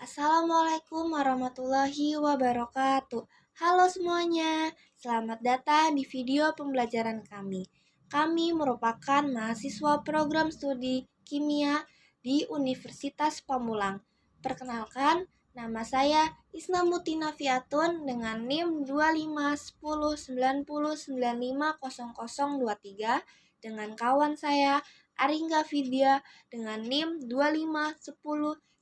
Assalamualaikum warahmatullahi wabarakatuh. Halo semuanya, selamat datang di video pembelajaran kami. Kami merupakan mahasiswa program studi kimia di Universitas Pamulang. Perkenalkan, nama saya Isna Mutina Fiatun dengan NIM 251090950023 dengan kawan saya Aringga Vidya dengan NIM 251090950040.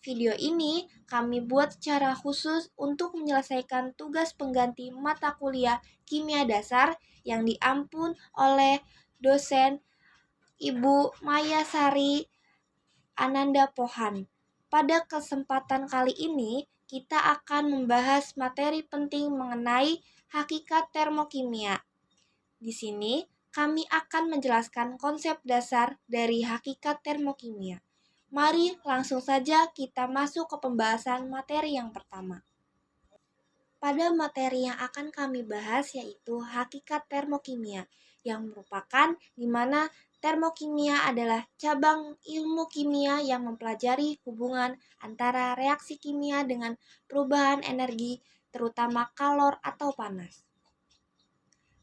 Video ini kami buat secara khusus untuk menyelesaikan tugas pengganti mata kuliah kimia dasar yang diampun oleh dosen Ibu Maya Sari Ananda Pohan. Pada kesempatan kali ini, kita akan membahas materi penting mengenai hakikat termokimia. Di sini, kami akan menjelaskan konsep dasar dari hakikat termokimia. Mari langsung saja kita masuk ke pembahasan materi yang pertama. Pada materi yang akan kami bahas yaitu hakikat termokimia, yang merupakan di mana termokimia adalah cabang ilmu kimia yang mempelajari hubungan antara reaksi kimia dengan perubahan energi, terutama kalor atau panas.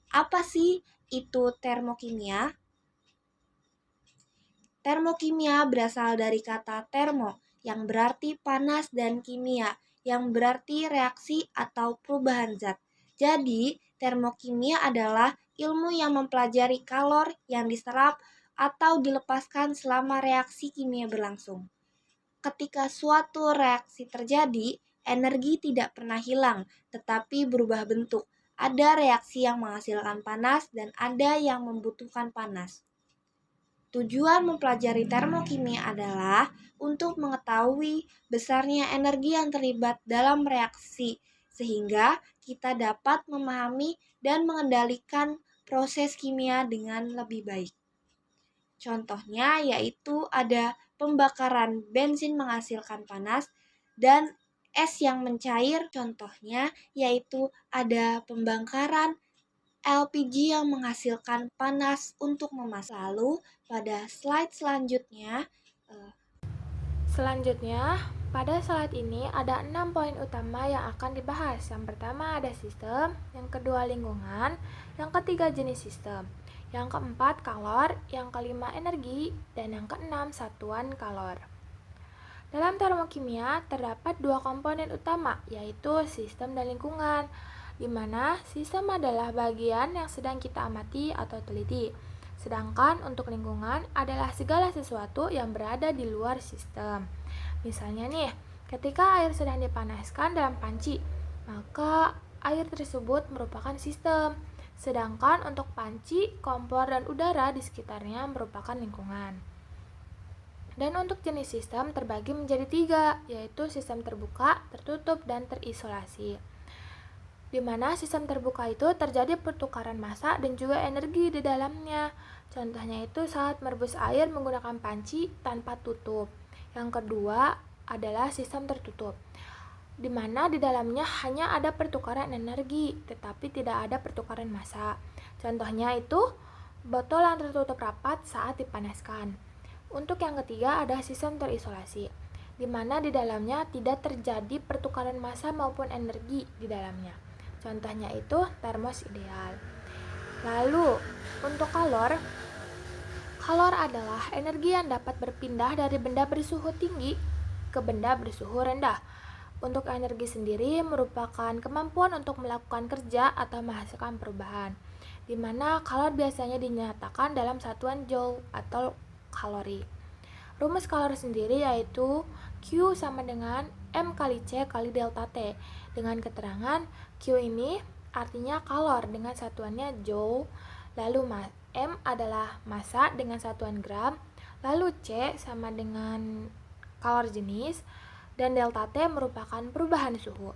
Apa sih itu termokimia? Termokimia berasal dari kata termo yang berarti panas dan kimia yang berarti reaksi atau perubahan zat. Jadi, termokimia adalah ilmu yang mempelajari kalor yang diserap atau dilepaskan selama reaksi kimia berlangsung. Ketika suatu reaksi terjadi, energi tidak pernah hilang, tetapi berubah bentuk. Ada reaksi yang menghasilkan panas dan ada yang membutuhkan panas. Tujuan mempelajari termokimia adalah untuk mengetahui besarnya energi yang terlibat dalam reaksi, sehingga kita dapat memahami dan mengendalikan proses kimia dengan lebih baik. Contohnya yaitu ada pembakaran bensin menghasilkan panas dan es yang mencair. Contohnya yaitu ada pembakaran LPG yang menghasilkan panas untuk memasak. Lalu pada slide pada slide ini ada 6 poin utama yang akan dibahas. Yang pertama ada sistem, yang kedua lingkungan, yang ketiga jenis sistem, yang keempat kalor, yang kelima energi, dan yang keenam satuan kalor. Dalam termokimia terdapat dua komponen utama, yaitu sistem dan lingkungan, di mana sistem adalah bagian yang sedang kita amati atau teliti. Sedangkan untuk lingkungan adalah segala sesuatu yang berada di luar sistem. Misalnya nih, ketika air sedang dipanaskan dalam panci, maka air tersebut merupakan sistem. Sedangkan untuk panci, kompor, dan udara di sekitarnya merupakan lingkungan. Dan untuk jenis sistem terbagi menjadi 3, yaitu sistem terbuka, tertutup, dan terisolasi. Di mana sistem terbuka itu terjadi pertukaran massa dan juga energi di dalamnya. Contohnya itu saat merebus air menggunakan panci tanpa tutup. Yang kedua adalah sistem tertutup, di mana di dalamnya hanya ada pertukaran energi, tetapi tidak ada pertukaran massa. Contohnya itu botol yang tertutup rapat saat dipanaskan. Untuk yang ketiga ada sistem terisolasi, di mana di dalamnya tidak terjadi pertukaran massa maupun energi di dalamnya. Contohnya itu termos ideal. Lalu untuk kalor adalah energi yang dapat berpindah dari benda bersuhu tinggi ke benda bersuhu rendah. Untuk energi sendiri merupakan kemampuan untuk melakukan kerja atau menghasilkan perubahan, di mana kalor biasanya dinyatakan dalam satuan joule atau kalori. Rumus kalor sendiri yaitu Q sama dengan M kali C kali delta T, dengan keterangan Q ini artinya kalor dengan satuannya joule, lalu M adalah massa dengan satuan gram, lalu C sama dengan kalor jenis, dan delta T merupakan perubahan suhu.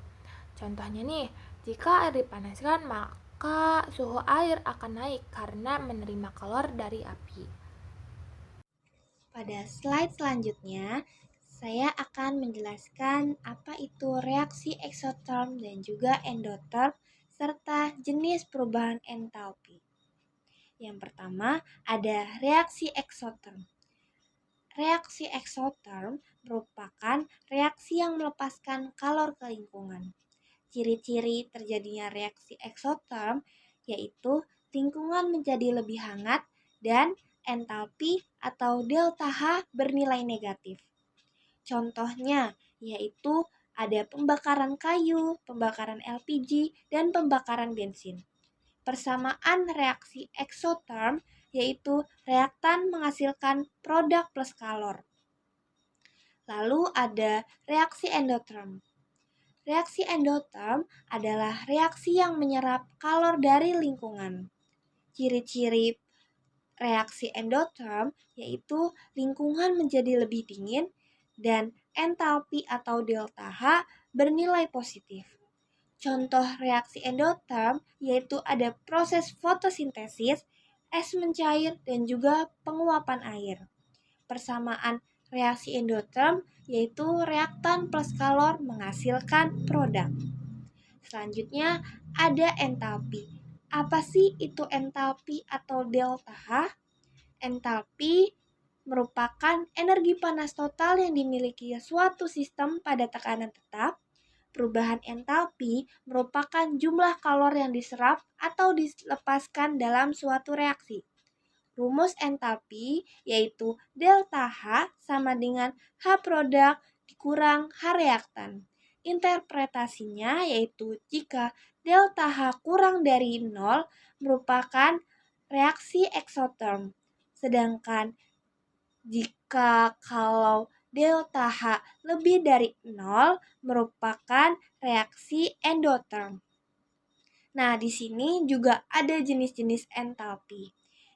Contohnya nih, jika air dipanaskan maka suhu air akan naik karena menerima kalor dari api. Pada slide selanjutnya, saya akan menjelaskan apa itu reaksi eksoterm dan juga endoterm serta jenis perubahan entalpi. Yang pertama ada reaksi eksoterm. Reaksi eksoterm merupakan reaksi yang melepaskan kalor ke lingkungan. Ciri-ciri terjadinya reaksi eksoterm yaitu lingkungan menjadi lebih hangat dan entalpi atau delta H bernilai negatif. Contohnya yaitu ada pembakaran kayu, pembakaran LPG, dan pembakaran bensin. Persamaan reaksi eksoterm yaitu reaktan menghasilkan produk plus kalor. Lalu ada reaksi endoterm. Reaksi endoterm adalah reaksi yang menyerap kalor dari lingkungan. Ciri-ciri reaksi endoterm yaitu lingkungan menjadi lebih dingin dan entalpi atau delta H bernilai positif. Contoh reaksi endoterm yaitu ada proses fotosintesis, es mencair, dan juga penguapan air. Persamaan reaksi endoterm yaitu reaktan plus kalor menghasilkan produk. Selanjutnya ada entalpi. Apa sih itu entalpi atau delta H? Entalpi merupakan energi panas total yang dimiliki suatu sistem pada tekanan tetap. Perubahan entalpi merupakan jumlah kalor yang diserap atau dilepaskan dalam suatu reaksi. Rumus entalpi yaitu delta H sama dengan H produk dikurang H reaktan. Interpretasinya yaitu jika delta H kurang dari 0 merupakan reaksi eksoterm. Sedangkan jika kalau delta H lebih dari 0 merupakan reaksi endoterm. Nah, di sini juga ada jenis-jenis entalpi.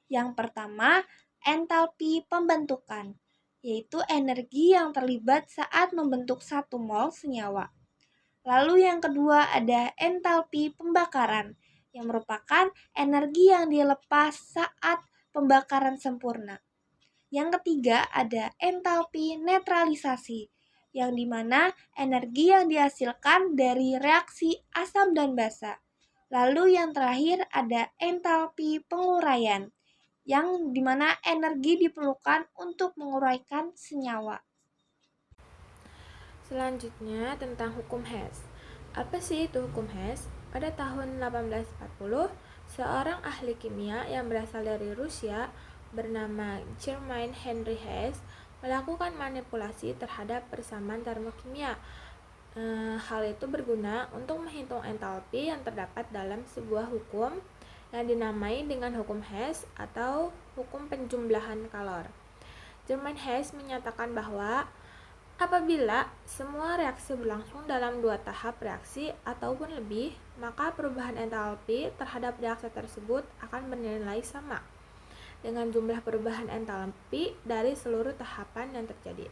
Yang pertama, entalpi pembentukan, yaitu energi yang terlibat saat membentuk 1 mol senyawa. Lalu yang kedua ada entalpi pembakaran, yang merupakan energi yang dilepas saat pembakaran sempurna. Yang ketiga ada entalpi netralisasi, yang dimana energi yang dihasilkan dari reaksi asam dan basa. Lalu yang terakhir ada entalpi penguraian, yang dimana energi diperlukan untuk menguraikan senyawa. Selanjutnya tentang hukum Hess. Apa sih itu hukum Hess? Pada tahun 1840, seorang ahli kimia yang berasal dari Rusia bernama Germain Henry Hess melakukan manipulasi terhadap persamaan termokimia. Hal itu berguna untuk menghitung entalpi yang terdapat dalam sebuah hukum yang dinamai dengan hukum Hess atau hukum penjumlahan kalor. Germain Hess menyatakan bahwa apabila semua reaksi berlangsung dalam 2 tahap reaksi ataupun lebih, maka perubahan entalpi terhadap reaksi tersebut akan bernilai sama dengan jumlah perubahan entalpi dari seluruh tahapan yang terjadi.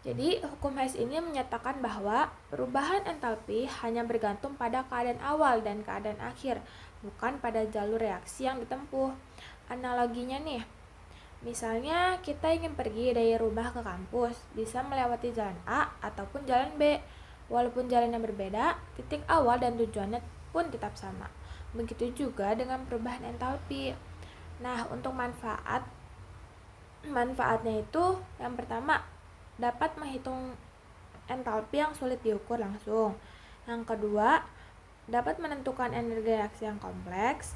Jadi, hukum Hess ini menyatakan bahwa perubahan entalpi hanya bergantung pada keadaan awal dan keadaan akhir, bukan pada jalur reaksi yang ditempuh. Analoginya nih, misalnya kita ingin pergi dari rumah ke kampus, bisa melewati jalan A ataupun jalan B. Walaupun jalannya berbeda, titik awal dan tujuannya pun tetap sama. Begitu juga dengan perubahan entalpi. Nah, untuk manfaatnya itu yang pertama, dapat menghitung entalpi yang sulit diukur langsung. Yang kedua, dapat menentukan energi reaksi yang kompleks.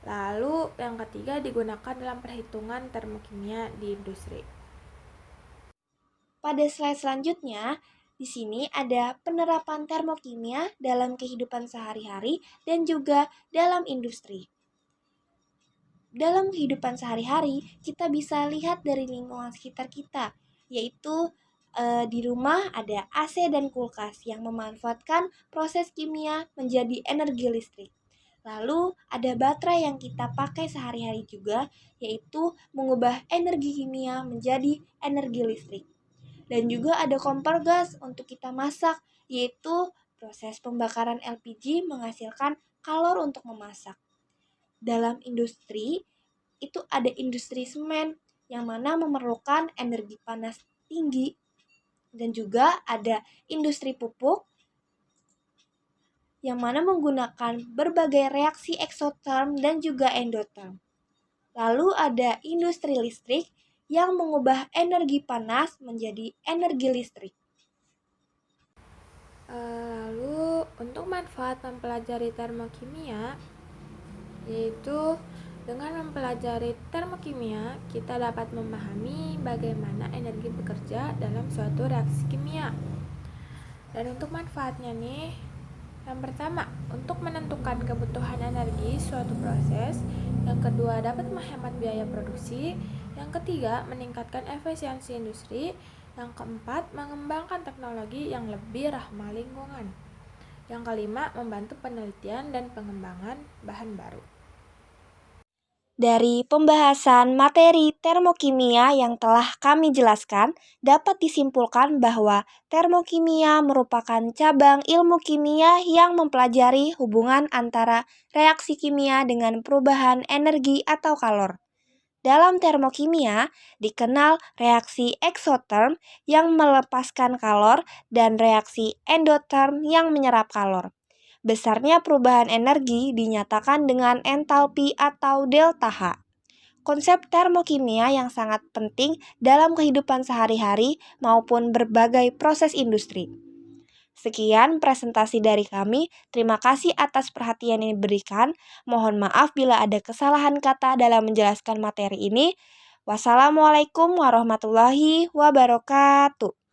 Lalu yang ketiga, digunakan dalam perhitungan termokimia di industri. Pada slide selanjutnya, di sini ada penerapan termokimia dalam kehidupan sehari-hari dan juga dalam industri. Dalam kehidupan sehari-hari, kita bisa lihat dari lingkungan sekitar kita, yaitu di rumah ada AC dan kulkas yang memanfaatkan proses kimia menjadi energi listrik. Lalu ada baterai yang kita pakai sehari-hari juga, yaitu mengubah energi kimia menjadi energi listrik. Dan juga ada kompor gas untuk kita masak, yaitu proses pembakaran LPG menghasilkan kalor untuk memasak. Dalam industri, itu ada industri semen yang mana memerlukan energi panas tinggi. Dan juga ada industri pupuk yang mana menggunakan berbagai reaksi eksoterm dan juga endoterm. Lalu ada industri listrik yang mengubah energi panas menjadi energi listrik. Lalu untuk manfaat mempelajari termokimia, yaitu dengan mempelajari termokimia, kita dapat memahami bagaimana energi bekerja dalam suatu reaksi kimia. Dan untuk manfaatnya nih, yang pertama, untuk menentukan kebutuhan energi suatu proses. Yang kedua, dapat menghemat biaya produksi. Yang ketiga, meningkatkan efisiensi industri. Yang keempat, mengembangkan teknologi yang lebih ramah lingkungan. Yang kelima, membantu penelitian dan pengembangan bahan baru. Dari pembahasan materi termokimia yang telah kami jelaskan, dapat disimpulkan bahwa termokimia merupakan cabang ilmu kimia yang mempelajari hubungan antara reaksi kimia dengan perubahan energi atau kalor. Dalam termokimia, dikenal reaksi eksoterm yang melepaskan kalor dan reaksi endoterm yang menyerap kalor. Besarnya perubahan energi dinyatakan dengan entalpi atau delta H. Konsep termokimia yang sangat penting dalam kehidupan sehari-hari maupun berbagai proses industri. Sekian presentasi dari kami. Terima kasih atas perhatian yang diberikan. Mohon maaf bila ada kesalahan kata dalam menjelaskan materi ini. Wassalamualaikum warahmatullahi wabarakatuh.